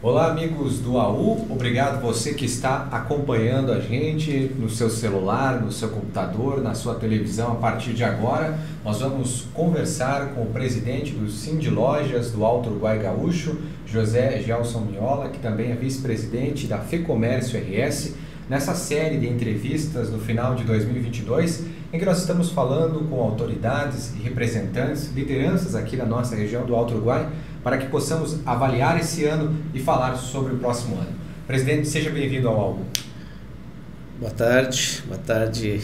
Olá, amigos do AU, obrigado você que está acompanhando a gente no seu celular, no seu computador, na sua televisão. A partir de agora, nós vamos conversar com o presidente do Sindlojas do Alto Uruguai Gaúcho, José Gelson Miola, que também é vice-presidente da FEComércio RS, nessa série de entrevistas no final de 2022, em que nós estamos falando com autoridades e representantes, lideranças aqui da nossa região do Alto Uruguai, para que possamos avaliar esse ano e falar sobre o próximo ano. Presidente, seja bem-vindo ao AU. Boa tarde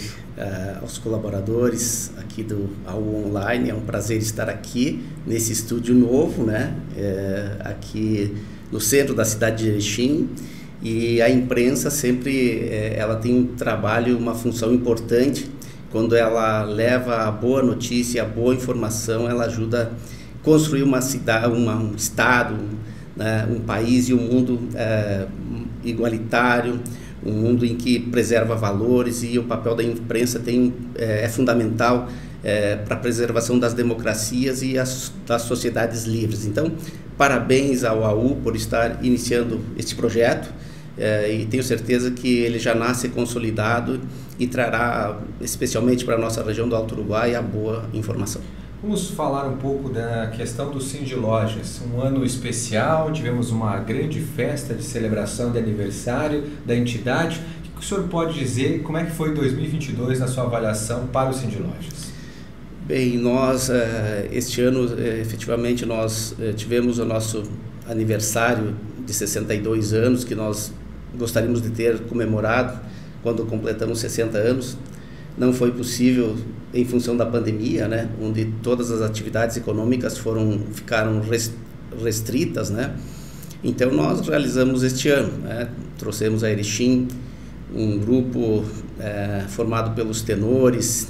aos colaboradores aqui do AU Online. É um prazer estar aqui nesse estúdio novo, né? Aqui no centro da cidade de Erechim. E a imprensa sempre ela tem um trabalho, uma função importante. Quando ela leva a boa notícia, a boa informação, ela ajuda a construir uma cidade, um estado, né, um país e um mundo igualitário, um mundo em que preserva valores, e o papel da imprensa é fundamental para a preservação das democracias e das sociedades livres. Então, parabéns ao AU por estar iniciando este projeto. E tenho certeza que ele já nasce consolidado e trará, especialmente para a nossa região do Alto Uruguai, a boa informação. Vamos falar um pouco da questão do Sindlojas. Um ano especial, tivemos uma grande festa de celebração de aniversário da entidade. O que o senhor pode dizer, como é que foi 2022 na sua avaliação para o Sindlojas? Bem, nós, este ano, efetivamente, nós tivemos o nosso aniversário de 62 anos, que nós gostaríamos de ter comemorado quando completamos 60 anos. Não foi possível em função da pandemia, né, onde todas as atividades econômicas ficaram restritas, né? Então nós realizamos este ano, né? Trouxemos a Erechim um grupo formado pelos tenores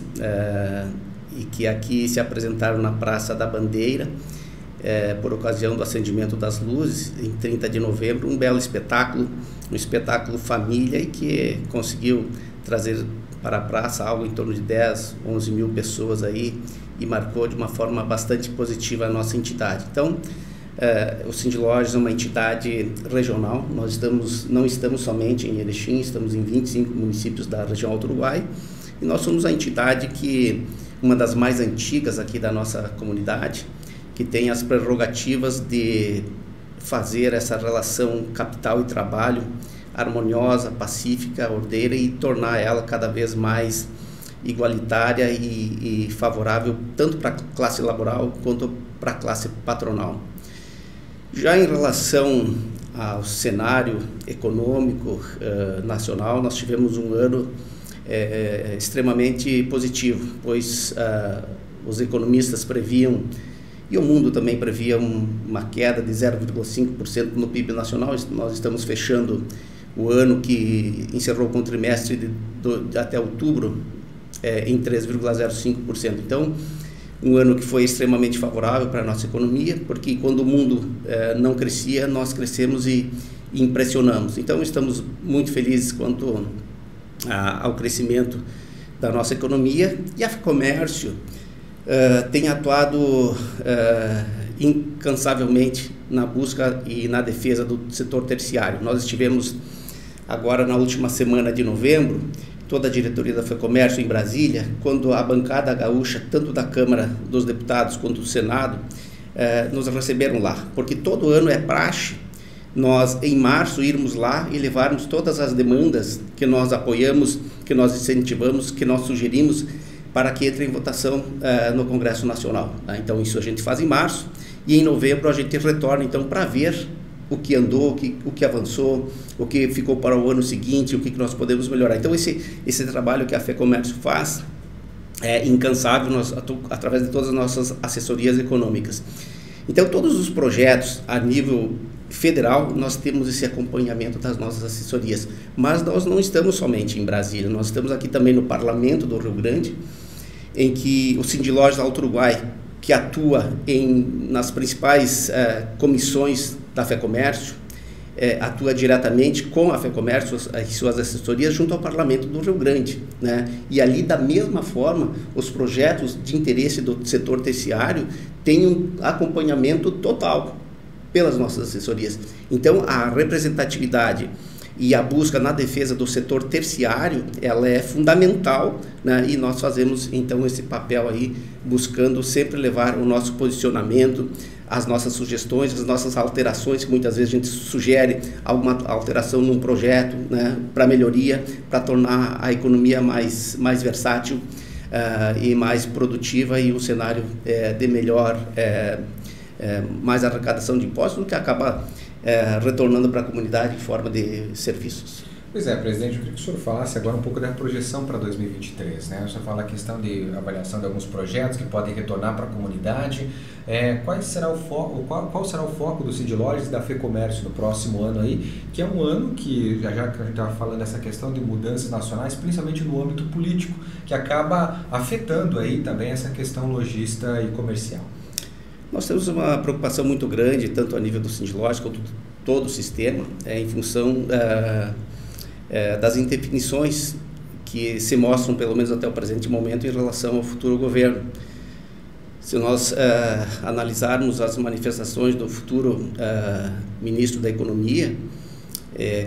e que aqui se apresentaram na Praça da Bandeira por ocasião do acendimento das luzes em 30 de novembro, um belo espetáculo, um espetáculo família, e que conseguiu trazer para a praça algo em torno de 10, 11 mil pessoas aí, e marcou de uma forma bastante positiva a nossa entidade. Então, o Sindlojas é uma entidade regional. Nós não estamos somente em Erechim, estamos em 25 municípios da região Alto Uruguai, e nós somos a entidade uma das mais antigas aqui da nossa comunidade, que tem as prerrogativas de fazer essa relação capital e trabalho harmoniosa, pacífica, ordeira, e tornar ela cada vez mais igualitária e favorável tanto para a classe laboral quanto para a classe patronal. Já em relação ao cenário econômico nacional, nós tivemos um ano extremamente positivo, pois os economistas previam, e o mundo também previa, uma queda de 0,5% no PIB nacional. Nós estamos fechando o ano, que encerrou com o trimestre até outubro em 3,05%. Então, um ano que foi extremamente favorável para a nossa economia, porque quando o mundo não crescia, nós crescemos e impressionamos. Então, estamos muito felizes quanto ao crescimento da nossa economia, e a FEComércio tem atuado incansavelmente na busca e na defesa do setor terciário. Nós estivemos agora na última semana de novembro, toda a diretoria da FEComércio em Brasília, quando a bancada gaúcha, tanto da Câmara dos Deputados quanto do Senado, nos receberam lá, porque todo ano é praxe nós, em março, irmos lá e levarmos todas as demandas que nós apoiamos, que nós incentivamos, que nós sugerimos, para que entre em votação no Congresso Nacional. Então, isso a gente faz em março, e em novembro a gente retorna, então, para ver o que andou, o que avançou, o que ficou para o ano seguinte, o que nós podemos melhorar. Então, esse trabalho que a FEComércio faz é incansável, através de todas as nossas assessorias econômicas. Então, todos os projetos a nível federal, nós temos esse acompanhamento das nossas assessorias, mas nós não estamos somente em Brasília, nós estamos aqui também no Parlamento do Rio Grande, em que o Sindlojas do Alto Uruguai, que atua nas principais comissões da FEComércio, atua diretamente com a FEComércio e suas assessorias junto ao Parlamento do Rio Grande, né? E ali, da mesma forma, os projetos de interesse do setor terciário têm um acompanhamento total pelas nossas assessorias. Então, a representatividade e a busca na defesa do setor terciário, ela é fundamental, né? E nós fazemos, então, esse papel aí, buscando sempre levar o nosso posicionamento, as nossas sugestões, as nossas alterações, que muitas vezes a gente sugere alguma alteração num projeto, né, para melhoria, para tornar a economia mais versátil e mais produtiva, e um cenário de melhor, mais arrecadação de impostos, que acaba retornando para a comunidade em forma de serviços. Pois é, presidente, eu queria que o senhor falasse agora um pouco da projeção para 2023, né? O senhor fala a questão de avaliação de alguns projetos que podem retornar para a comunidade. Qual será o foco do Cindy Lojas e da FEComércio no próximo ano aí, que é um ano que, já que a gente estava falando dessa questão de mudanças nacionais, principalmente no âmbito político, que acaba afetando aí também essa questão logística e comercial? Nós temos uma preocupação muito grande, tanto a nível do Cindy Lojas quanto todo o sistema, em função das indefinições que se mostram, pelo menos até o presente momento, em relação ao futuro governo. Se nós analisarmos as manifestações do futuro ministro da Economia,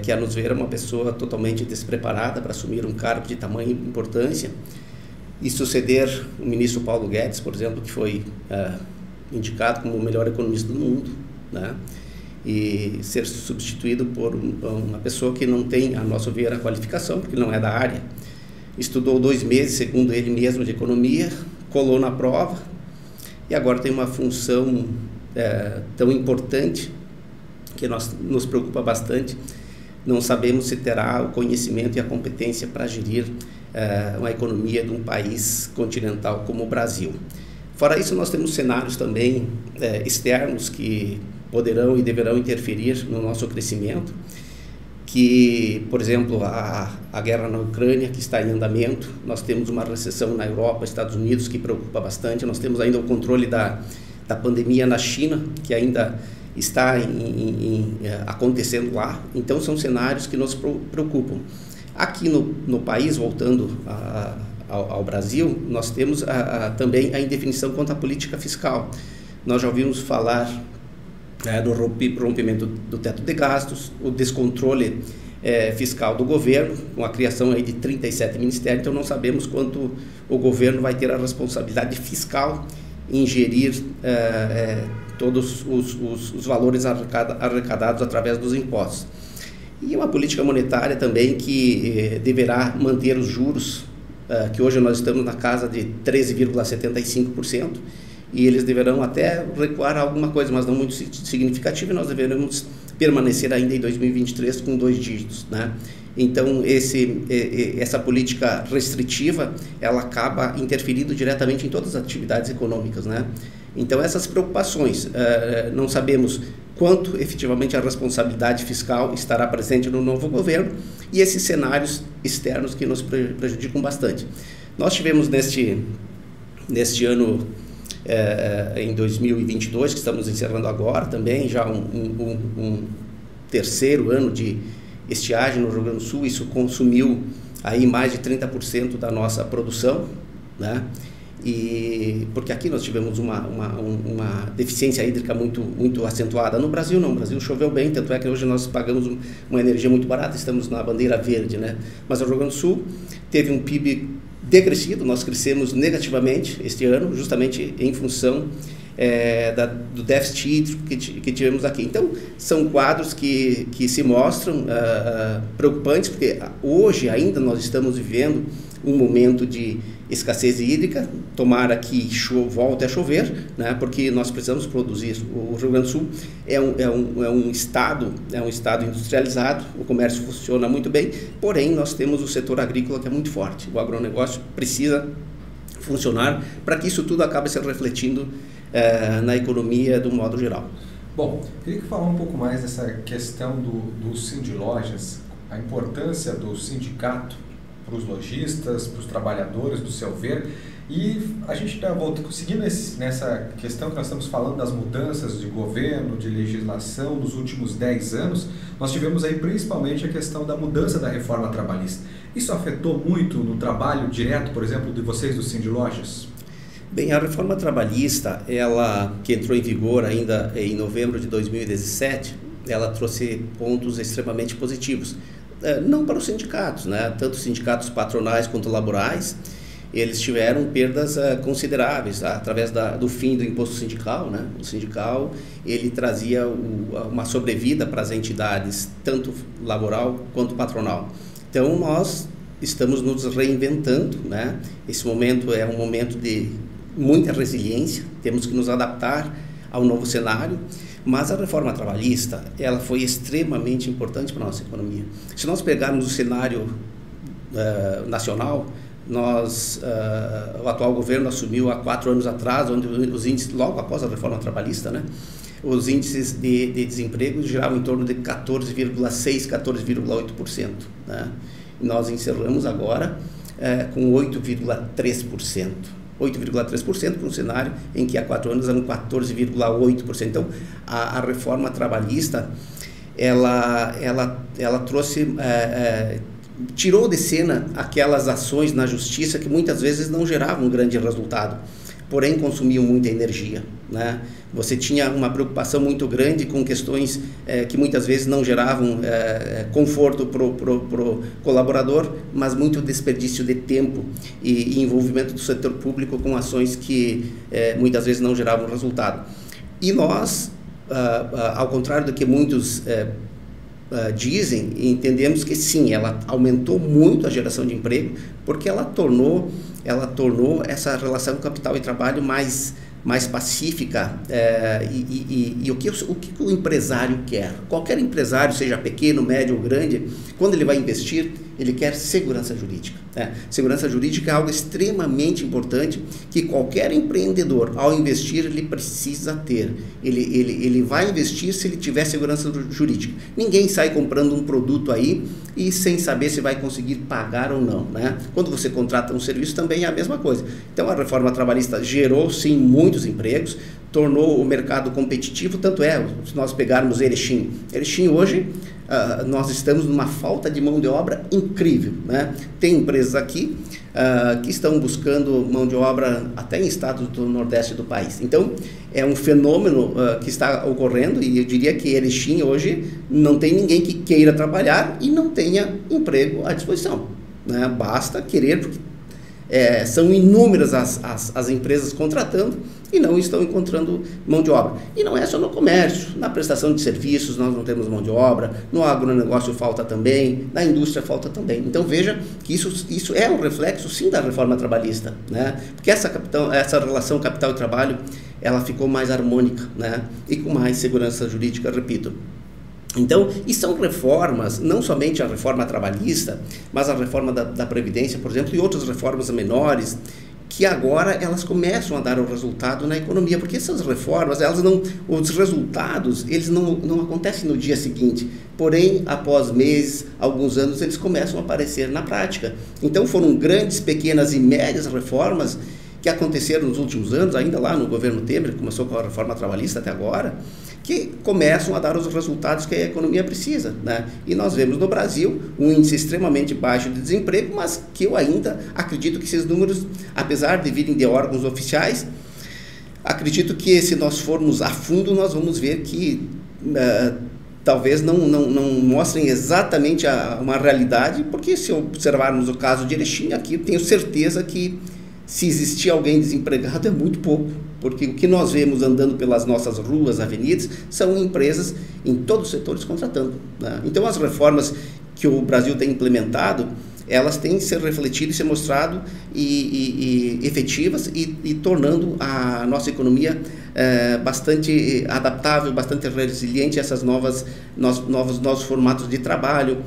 que a nos ver é uma pessoa totalmente despreparada para assumir um cargo de tamanha importância, e suceder o ministro Paulo Guedes, por exemplo, que foi indicado como o melhor economista do mundo, né? E ser substituído por uma pessoa que não tem, a nosso ver, a qualificação, porque não é da área. Estudou 2 meses, segundo ele mesmo, de economia, colou na prova e agora tem uma função tão importante que nos preocupa bastante. Não sabemos se terá o conhecimento e a competência para gerir uma economia de um país continental como o Brasil. Fora isso, nós temos cenários também externos que poderão e deverão interferir no nosso crescimento, que, por exemplo, a guerra na Ucrânia, que está em andamento, nós temos uma recessão na Europa, Estados Unidos, que preocupa bastante, nós temos ainda o controle da pandemia na China, que ainda está acontecendo lá. Então, são cenários que nos preocupam. Aqui no país, voltando ao Brasil, nós temos também a indefinição quanto à política fiscal. Nós já ouvimos falar do rompimento do teto de gastos, o descontrole fiscal do governo, com a criação aí de 37 ministérios. Então não sabemos quanto o governo vai ter a responsabilidade fiscal em gerir todos os valores arrecadados através dos impostos. E uma política monetária também que deverá manter os juros, que hoje nós estamos na casa de 13,75%, e eles deverão até recuar alguma coisa, mas não muito significativa, e nós deveremos permanecer ainda em 2023 com 2 dígitos, né? Então, essa política restritiva, ela acaba interferindo diretamente em todas as atividades econômicas, né? Então, essas preocupações, não sabemos quanto efetivamente a responsabilidade fiscal estará presente no novo governo, e esses cenários externos que nos prejudicam bastante. Nós tivemos neste ano, em 2022, que estamos encerrando agora também, já um terceiro ano de estiagem no Rio Grande do Sul. Isso consumiu aí mais de 30% da nossa produção, né? E porque aqui nós tivemos uma deficiência hídrica muito acentuada. No Brasil não, no Brasil choveu bem, tanto é que hoje nós pagamos uma energia muito barata, estamos na bandeira verde, né? Mas o Rio Grande do Sul teve um PIB decrescido, nós crescemos negativamente este ano, justamente em função do déficit hídrico que tivemos aqui. Então, são quadros que se mostram preocupantes, porque hoje ainda nós estamos vivendo um momento de escassez hídrica. Tomara que volte a chover, né, porque nós precisamos produzir. O Rio Grande do Sul é um estado industrializado, o comércio funciona muito bem, porém nós temos o setor agrícola que é muito forte. O agronegócio precisa funcionar para que isso tudo acabe se refletindo na economia do modo geral. Bom, queria que falar um pouco mais dessa questão do Cindy Lojas, a importância do sindicato para os lojistas, para os trabalhadores, do seu ver. E a gente está seguindo nessa questão que nós estamos falando das mudanças de governo, de legislação nos últimos 10 anos. Nós tivemos aí principalmente a questão da mudança da reforma trabalhista. Isso afetou muito no trabalho direto, por exemplo, de vocês do Cindy Lojas? Bem, a reforma trabalhista, ela que entrou em vigor ainda em novembro de 2017, ela trouxe pontos extremamente positivos. Não para os sindicatos, né? Tanto os sindicatos patronais quanto laborais, eles tiveram perdas consideráveis através do fim do imposto sindical, né? O sindical, ele trazia uma sobrevida para as entidades, tanto laboral quanto patronal. Então, nós estamos nos reinventando, né? Esse momento é um momento de muita resiliência, temos que nos adaptar ao novo cenário, mas a reforma trabalhista, ela foi extremamente importante para a nossa economia. Se nós pegarmos o cenário nacional, o atual governo assumiu há 4 anos atrás, onde os índices, logo após a reforma trabalhista, né, os índices de desemprego giravam em torno de 14,6%, 14,8%. Né? E nós encerramos agora com 8,3%. 8,3% para um cenário em que há 4 anos eram 14,8%. Então, a reforma trabalhista, ela trouxe, tirou de cena aquelas ações na justiça que muitas vezes não geravam um grande resultado, porém consumiam muita energia, né? Você tinha uma preocupação muito grande com questões que muitas vezes não geravam conforto para o colaborador, mas muito desperdício de tempo e envolvimento do setor público com ações que muitas vezes não geravam resultado. E nós, ao contrário do que muitos dizem, entendemos que sim, ela aumentou muito a geração de emprego, porque ela tornou essa relação capital e trabalho mais pacífica, e o que o empresário quer? Qualquer empresário, seja pequeno, médio ou grande, quando ele vai investir, ele quer segurança jurídica. Segurança jurídica é algo extremamente importante que qualquer empreendedor, ao investir, ele precisa ter. Ele vai investir se ele tiver segurança jurídica. Ninguém sai comprando um produto aí e sem saber se vai conseguir pagar ou não, né? Quando você contrata um serviço também é a mesma coisa. Então a reforma trabalhista gerou sim muitos empregos, tornou o mercado competitivo, tanto se nós pegarmos Erechim hoje, nós estamos numa falta de mão de obra incrível, né? Tem empresas aqui que estão buscando mão de obra até em estados do Nordeste do país. Então, é um fenômeno que está ocorrendo, e eu diria que Erechim hoje não tem ninguém que queira trabalhar e não tenha emprego à disposição, né? Basta querer, porque são inúmeras as empresas contratando e não estão encontrando mão de obra. E não é só no comércio, na prestação de serviços nós não temos mão de obra, no agronegócio falta também, na indústria falta também. Então veja que isso é um reflexo sim da reforma trabalhista, né? Porque essa relação capital e trabalho, ela ficou mais harmônica, né? E com mais segurança jurídica, repito. Então, e são reformas, não somente a reforma trabalhista, mas a reforma da Previdência, por exemplo, e outras reformas menores, que agora elas começam a dar o resultado na economia, porque essas reformas, os resultados, eles não acontecem no dia seguinte, porém, após meses, alguns anos, eles começam a aparecer na prática. Então, foram grandes, pequenas e médias reformas que aconteceram nos últimos anos, ainda lá no governo Temer, começou com a reforma trabalhista até agora, que começam a dar os resultados que a economia precisa, né? E nós vemos no Brasil um índice extremamente baixo de desemprego, mas que eu ainda acredito que esses números, apesar de virem de órgãos oficiais, acredito que se nós formos a fundo, nós vamos ver que talvez não mostrem exatamente uma realidade, porque se observarmos o caso de Erechim, aqui eu tenho certeza que se existir alguém desempregado é muito pouco, porque o que nós vemos andando pelas nossas ruas, avenidas, são empresas em todos os setores contratando, né? Então as reformas que o Brasil tem implementado, elas têm que ser refletidas e ser mostrado e efetivas e tornando a nossa economia bastante adaptável, bastante resiliente a essas novos formatos de trabalho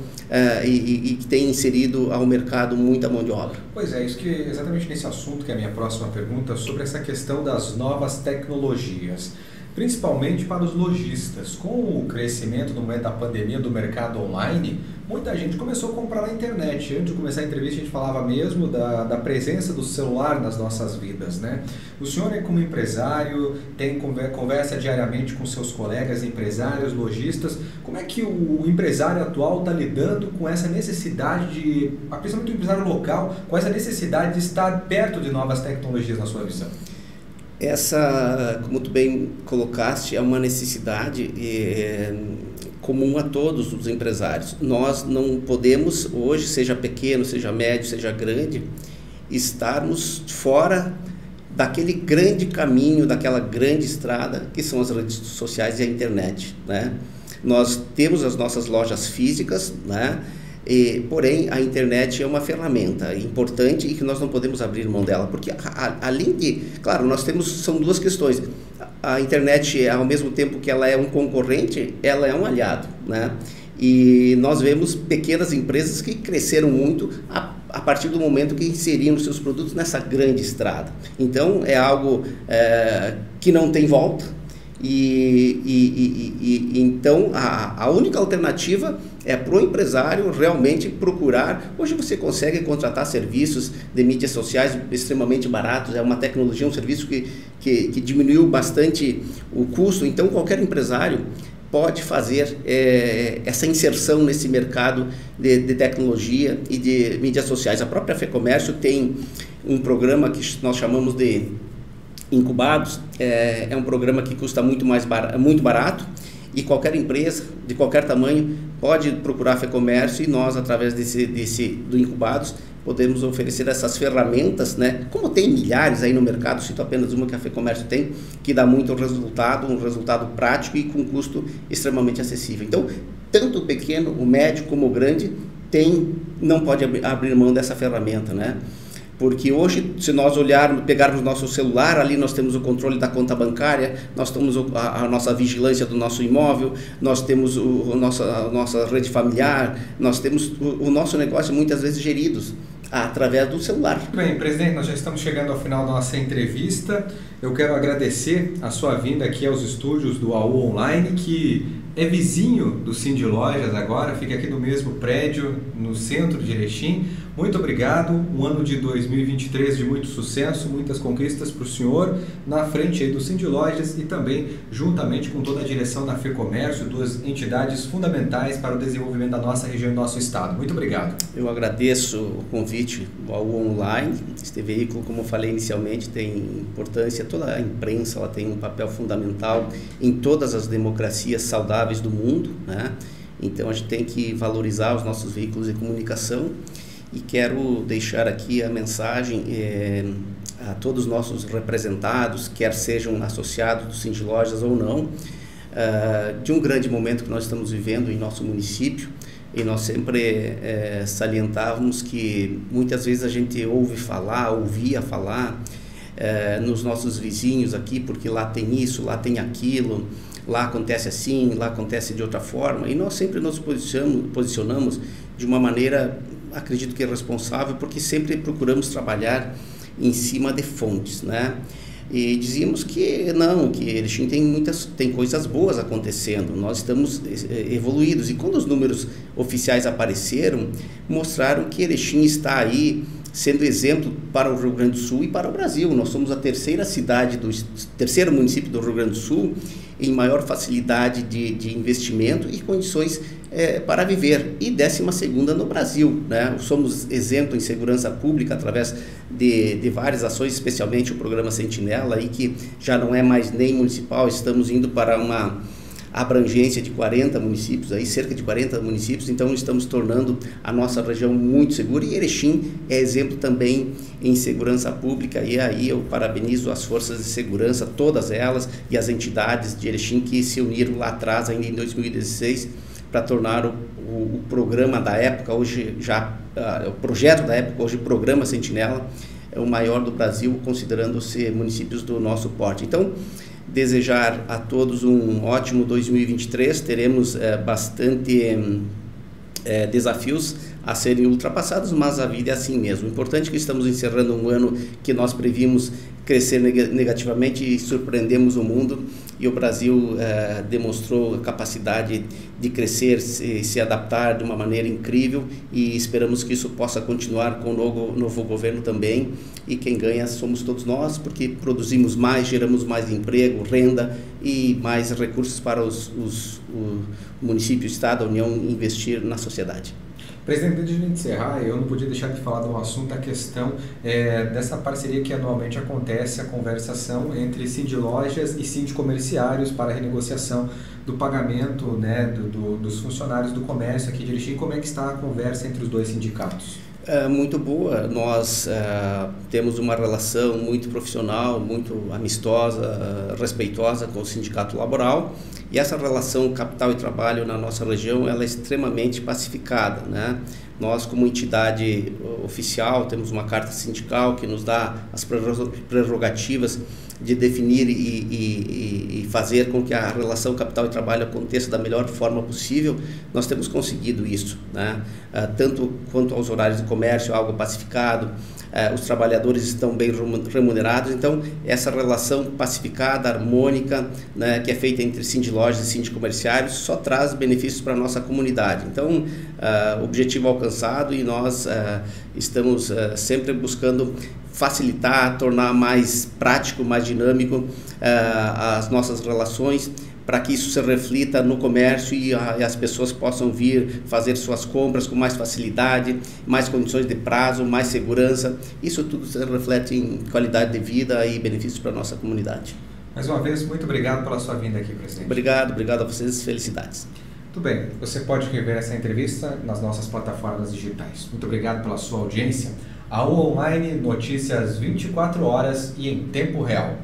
e que tem inserido ao mercado muita mão de obra. Pois é, isso que exatamente nesse assunto que é a minha próxima pergunta, sobre essa questão das novas tecnologias, principalmente para os lojistas. Com o crescimento no momento da pandemia do mercado online, muita gente começou a comprar na internet. Antes de começar a entrevista, a gente falava mesmo da presença do celular nas nossas vidas, né? O senhor é como empresário, conversa diariamente com seus colegas empresários, lojistas. Como é que o empresário atual está lidando com essa necessidade principalmente o empresário local, com essa necessidade de estar perto de novas tecnologias na sua visão? Essa, como tu bem colocaste, é uma necessidade comum a todos os empresários. Nós não podemos hoje, seja pequeno, seja médio, seja grande, estarmos fora daquele grande caminho, daquela grande estrada que são as redes sociais e a internet, né? Nós temos as nossas lojas físicas, né? Porém, a internet é uma ferramenta importante e que nós não podemos abrir mão dela, porque além de, claro, são duas questões. A internet, ao mesmo tempo que ela é um concorrente, ela é um aliado, né? E nós vemos pequenas empresas que cresceram muito a partir do momento que inseriram seus produtos nessa grande estrada. Então, é algo que não tem volta. Então a única alternativa é para o empresário realmente procurar. Hoje você consegue contratar serviços de mídias sociais extremamente baratos, é uma tecnologia, um serviço que diminuiu bastante o custo. Então qualquer empresário pode fazer essa inserção nesse mercado de tecnologia e de mídias sociais. A própria FEComércio tem um programa que nós chamamos de Incubados. É um programa que custa muito barato, e qualquer empresa de qualquer tamanho pode procurar a FEComércio, e nós, através do Incubados, podemos oferecer essas ferramentas, né? Como tem milhares aí no mercado, cito apenas uma que a FEComércio tem, que dá muito resultado, um resultado prático e com custo extremamente acessível. Então, tanto o pequeno, o médio como o grande não pode abrir mão dessa ferramenta, né? Porque hoje, se nós pegarmos nosso celular, ali nós temos o controle da conta bancária, nós temos a nossa vigilância do nosso imóvel, nós temos a nossa rede familiar, nós temos o nosso negócio muitas vezes geridos através do celular. Muito bem, presidente, nós já estamos chegando ao final da nossa entrevista. Eu quero agradecer a sua vinda aqui aos estúdios do AU Online, que é vizinho do Cindy Lojas agora, fica aqui no mesmo prédio, no centro de Erechim. Muito obrigado, um ano de 2023 de muito sucesso, muitas conquistas para o senhor, na frente aí do Cindy Lojas e também juntamente com toda a direção da FEComércio, duas entidades fundamentais para o desenvolvimento da nossa região e do nosso estado. Muito obrigado. Eu agradeço o convite ao Online. Este veículo, como eu falei inicialmente, tem importância, toda a imprensa ela tem um papel fundamental em todas as democracias saudáveis do mundo, né? Então a gente tem que valorizar os nossos veículos de comunicação. E quero deixar aqui a mensagem a todos os nossos representados, quer sejam associados do Cindy Lojas ou não, de um grande momento que nós estamos vivendo em nosso município. E nós sempre salientávamos que muitas vezes a gente ouvia falar nos nossos vizinhos aqui, porque lá tem isso, lá tem aquilo, lá acontece assim, lá acontece de outra forma, e nós sempre nos posicionamos de uma maneira, acredito que é responsável, porque sempre procuramos trabalhar em cima de fontes, né? E dizíamos que não, que Erechim tem coisas boas acontecendo, nós estamos evoluídos, e quando os números oficiais apareceram, mostraram que Erechim está aí sendo exemplo para o Rio Grande do Sul e para o Brasil. Nós somos a terceiro município do Rio Grande do Sul em maior facilidade de investimento e condições para viver, e 12ª no Brasil, né? Somos exemplo em segurança pública através de várias ações, especialmente o programa Sentinela, aí que já não é mais nem municipal, estamos indo para uma abrangência de 40 municípios, aí cerca de 40 municípios, então estamos tornando a nossa região muito segura, e Erechim é exemplo também em segurança pública, e aí eu parabenizo as forças de segurança, todas elas, e as entidades de Erechim que se uniram lá atrás, ainda em 2016, para tornar o programa da época, hoje já, o projeto da época, hoje o programa Sentinela, é o maior do Brasil, considerando-se municípios do nosso porte. Então, desejar a todos um ótimo 2023, teremos bastante desafios a serem ultrapassados, mas a vida é assim mesmo. O importante é que estamos encerrando um ano que nós prevíamos crescer negativamente e surpreendemos o mundo, e o Brasil demonstrou a capacidade de crescer, se adaptar de uma maneira incrível, e esperamos que isso possa continuar com o novo governo também, e quem ganha somos todos nós, porque produzimos mais, geramos mais emprego, renda e mais recursos para o município, o Estado, a União investir na sociedade. Presidente, antes de encerrar, eu não podia deixar de falar de um assunto, a questão dessa parceria que anualmente acontece, a conversação entre Sindilojas e Sindicomerciários para a renegociação do pagamento, né, dos funcionários do comércio aqui de Erechim. Como é que está a conversa entre os dois sindicatos? Muito boa. Nós temos uma relação muito profissional, muito amistosa, respeitosa com o Sindicato Laboral, e essa relação capital e trabalho na nossa região ela é extremamente pacificada, né? Nós, como entidade oficial, temos uma carta sindical que nos dá as prerrogativas de definir e fazer com que a relação capital e trabalho aconteça da melhor forma possível. Nós temos conseguido isso, né? Tanto quanto aos horários de comércio, algo pacificado, os trabalhadores estão bem remunerados. Então, essa relação pacificada, harmônica, né, que é feita entre sindilojas e sindicomerciários, só traz benefícios para a nossa comunidade. Então, objetivo alcançado, e nós estamos sempre buscando facilitar, tornar mais prático, mais dinâmico as nossas relações, para que isso se reflita no comércio e as pessoas possam vir fazer suas compras com mais facilidade, mais condições de prazo, mais segurança. Isso tudo se reflete em qualidade de vida e benefícios para a nossa comunidade. Mais uma vez, muito obrigado pela sua vinda aqui, presidente. Obrigado a vocês, felicidades. Muito bem, você pode rever essa entrevista nas nossas plataformas digitais. Muito obrigado pela sua audiência. A U Online, notícias 24 horas e em tempo real.